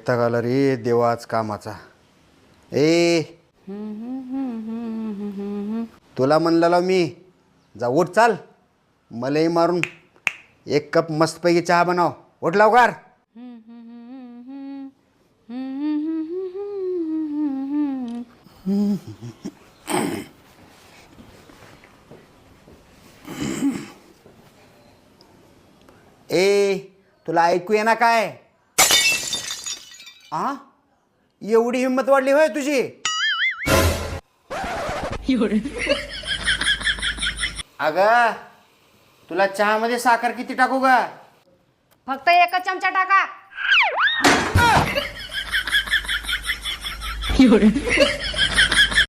वैताग आला रे देवा आज कामाचा. ए तुला म्हणलेलो मी जा उठ चाल मलाही मारून एक कप मस्तपैकी चहा बनव. उठ लवकर. ए तुला ऐकू ये ना काय? आ एवढी हिंमत वाढली होय तुझी? अगं तुला चहामध्ये साखर किती टाकू ग? फक्त एकच चमचा टाका.